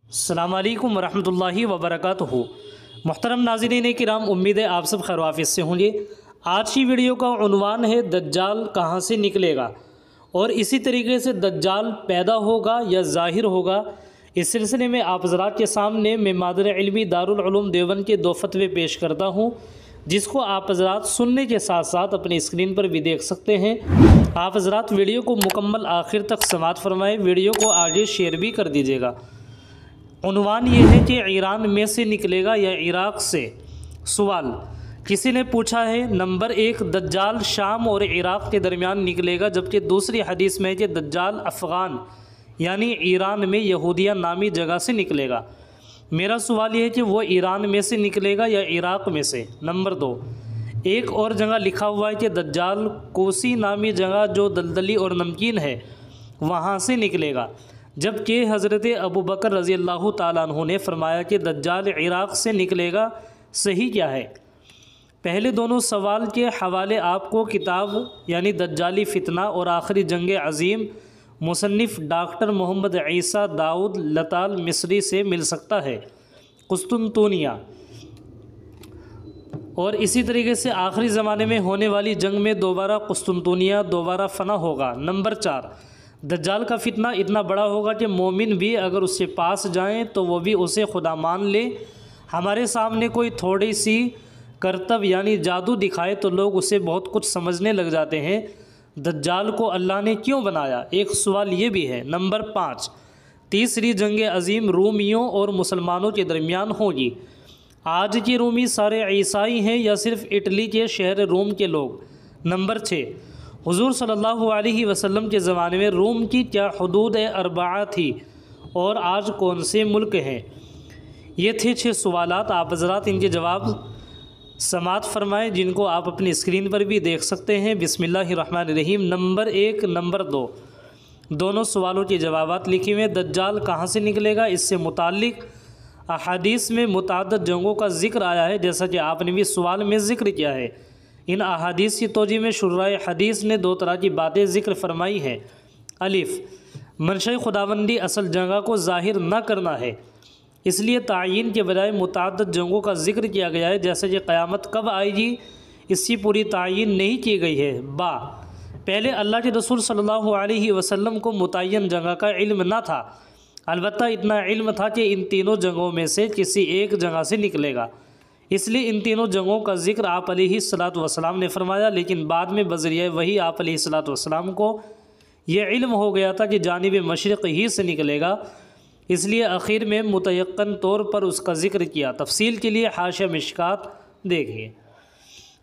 السلام علیکم ورحمۃ اللہ وبرکاتہ۔ محترم ناظرین کرام، امید ہے آپ سب خیر و عافیت سے ہوں گے۔ آج کی ویڈیو کا عنوان ہے دجال کہاں سے نکلے گا، اور اسی طریقے سے دجال پیدا ہوگا یا ظاہر ہوگا۔ اس سلسلے میں آپ حضرات کے سامنے میں مادر علمی دارالعلوم دیوبند کے دو فتوے پیش کرتا ہوں، جس کو آپ حضرات سننے کے ساتھ ساتھ اپنی اسکرین پر بھی دیکھ سکتے ہیں۔ آپ حضرات ویڈیو کو مکمل آخر تک سماعت فرمائیں، ویڈیو کو آگے شیئر بھی کر دیجیے گا۔ عنوان یہ ہے کہ ایران میں سے نکلے گا یا عراق سے؟ سوال کسی نے پوچھا ہے۔ نمبر 1، دجال شام اور عراق کے درمیان نکلے گا، جبکہ دوسری حدیث میں ہے کہ دجال افغان یعنی ایران میں یہودیہ نامی جگہ سے نکلے گا۔ میرا سوال یہ ہے کہ وہ ایران میں سے نکلے گا یا عراق میں سے؟ نمبر 2، ایک اور جگہ لکھا ہوا ہے کہ دجال کوسی نامی جگہ جو دلدلی اور نمکین ہے وہاں سے نکلے گا، جبکہ حضرت ابوبکر رضی اللہ تعالیٰ عنہ نے فرمایا کہ دجال عراق سے نکلے گا۔ صحیح کیا ہے؟ پہلے دونوں سوال کے حوالے آپ کو کتاب یعنی دجالی فتنہ اور آخری جنگ عظیم مصنف ڈاکٹر محمد عیسیٰ داؤد لطال مصری سے مل سکتا ہے، قسطنطنیہ۔ اور اسی طریقے سے آخری زمانے میں ہونے والی جنگ میں دوبارہ قسطنطنیہ دوبارہ فنا ہوگا۔ نمبر 4، دجال کا فتنہ اتنا بڑا ہوگا کہ مومن بھی اگر اس کے پاس جائیں تو وہ بھی اسے خدا مان لے۔ ہمارے سامنے کوئی تھوڑی سی کرتب یعنی جادو دکھائے تو لوگ اسے بہت کچھ سمجھنے لگ جاتے ہیں۔ دجال کو اللہ نے کیوں بنایا؟ ایک سوال یہ بھی ہے۔ نمبر 5، تیسری جنگ عظیم رومیوں اور مسلمانوں کے درمیان ہوگی۔ آج کے رومی سارے عیسائی ہیں یا صرف اٹلی کے شہر روم کے لوگ؟ نمبر 6، حضور صلی اللہ علیہ وسلم کے زمانے میں روم کی کیا حدود اربعہ تھی اور آج کون سے ملک ہیں؟ یہ تھے 6 سوالات۔ آپ حضرات ان کے جواب سماعت فرمائیں، جن کو آپ اپنی اسکرین پر بھی دیکھ سکتے ہیں۔ بسم اللہ الرحمن الرحیم۔ نمبر 1، نمبر 2 دونوں سوالوں کے جوابات لکھے ہوئے۔ دجال کہاں سے نکلے گا، اس سے متعلق احادیث میں متعدد جنگوں کا ذکر آیا ہے، جیسا کہ آپ نے بھی سوال میں ذکر کیا ہے۔ ان احادیث کی توجیہ میں شرائع حدیث نے 2 طرح کی باتیں ذکر فرمائی ہیں۔ الف، منشأ خداوندی اصل جگہ کو ظاہر نہ کرنا ہے، اس لیے تعین کے بجائے متعدد جنگوں کا ذکر کیا گیا ہے، جیسے کہ قیامت کب آئے گی اس کی پوری تعین نہیں کی گئی ہے۔ با، پہلے اللہ کے رسول صلی اللہ علیہ وسلم کو متعین جگہ کا علم نہ تھا، البتہ اتنا علم تھا کہ ان تینوں جگہوں میں سے کسی ایک جگہ سے نکلے گا، اس لیے ان تینوں جگہوں کا ذکر آپ علیہ الصلاۃ والسلام نے فرمایا۔ لیکن بعد میں بذریعہ وحی آپ علیہ الصلاۃ والسلام کو یہ علم ہو گیا تھا کہ جانب مشرق ہی سے نکلے گا، اس لیے اخیر میں متیقن طور پر اس کا ذکر کیا۔ تفصیل کے لیے حاشیہ مشکات دیکھیے۔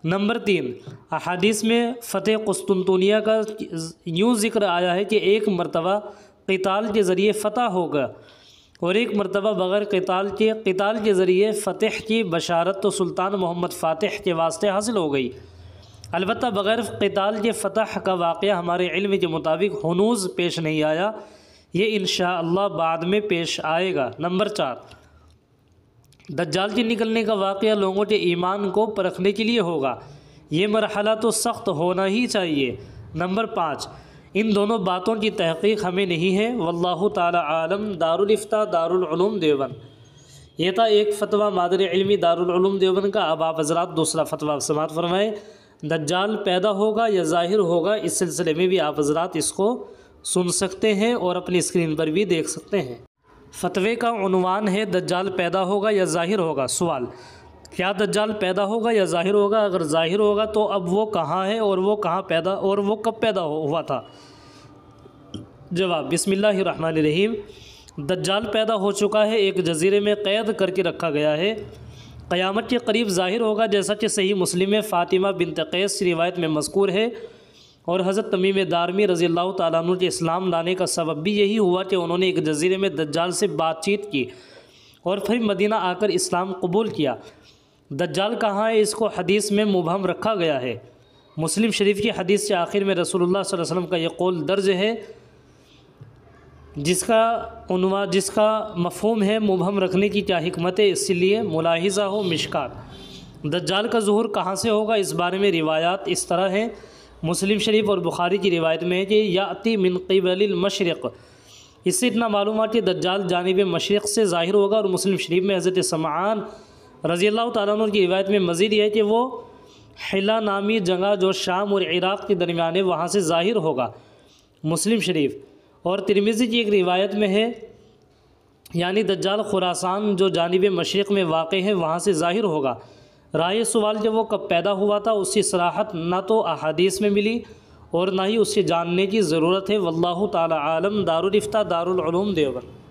نمبر 3، احادیث میں فتح قسطنطنیہ کا یوں ذکر آیا ہے کہ ایک مرتبہ قتال کے ذریعے فتح ہوگا اور ایک مرتبہ بغیر قتال کے ذریعے فتح کی بشارت تو سلطان محمد فاتح کے واسطے حاصل ہو گئی، البتہ بغیر قتال کے فتح کا واقعہ ہمارے علم کے مطابق ہنوز پیش نہیں آیا، یہ انشاءاللہ بعد میں پیش آئے گا۔ نمبر 4، دجال کے نکلنے کا واقعہ لوگوں کے ایمان کو پرکھنے کے لیے ہوگا، یہ مرحلہ تو سخت ہونا ہی چاہیے۔ نمبر 5، ان دونوں باتوں کی تحقیق ہمیں نہیں ہے، واللہ تعالی عالم۔ دارالفتہ دارالعلوم دیوبند۔ یہ تھا ایک فتویٰ مادر علمی دارالعلوم دیوبند کا۔ اب آپ حضرات دوسرا فتویٰ سماعت فرمائیں۔ دجال پیدا ہوگا یا ظاہر ہوگا، اس سلسلے میں بھی آپ حضرات اس کو سن سکتے ہیں اور اپنی اسکرین پر بھی دیکھ سکتے ہیں۔ فتوے کا عنوان ہے دجال پیدا ہوگا یا ظاہر ہوگا۔ سوال، کیا دجال پیدا ہوگا یا ظاہر ہوگا؟ اگر ظاہر ہوگا تو اب وہ کہاں ہے اور وہ کب پیدا ہوا تھا؟ جواب، بسم اللہ الرحمن الرحیم۔ دجال پیدا ہو چکا ہے، ایک جزیرے میں قید کر کے رکھا گیا ہے، قیامت کے قریب ظاہر ہوگا، جیسا کہ صحیح مسلم میں فاطمہ بنت قیس کی روایت میں مذکور ہے، اور حضرت تمیم دارمی رضی اللہ تعالیٰ عنہ کے اسلام لانے کا سبب بھی یہی ہوا کہ انہوں نے ایک جزیرے میں دجال سے بات چیت کی اور پھر مدینہ آ کر اسلام قبول کیا۔ دجال کہاں ہے، اس کو حدیث میں مبہم رکھا گیا ہے۔ مسلم شریف کی حدیث کے آخر میں رسول اللہ صلی اللہ علیہ وسلم کا یہ قول درج ہے، جس کا مفہوم ہے مبہم رکھنے کی کیا حکمت ہے، اس لیے ملاحظہ ہو مشکات۔ دجال کا ظہور کہاں سے ہوگا، اس بارے میں روایات اس طرح ہیں۔ مسلم شریف اور بخاری کی روایت میں ہے کہ یاتی من قبل المشرق، اس سے اتنا معلوم ہے کہ دجال جانب مشرق سے ظاہر ہوگا، اور مسلم شریف میں حضرت سمعان رضی اللہ تعالیٰ عنہ کی روایت میں مزید یہ ہے کہ وہ حلا نامی جگہ جو شام اور عراق کے درمیان ہے وہاں سے ظاہر ہوگا۔ مسلم شریف اور ترمذی کی ایک روایت میں ہے یعنی دجال خراسان جو جانب مشرق میں واقع ہے وہاں سے ظاہر ہوگا۔ رائے سوال کہ وہ کب پیدا ہوا تھا اس کی صراحت نہ تو احادیث میں ملی اور نہ ہی اس سے جاننے کی ضرورت ہے۔ واللہ تعالی عالم۔ دارالفتاء دارالعلوم دیوبند۔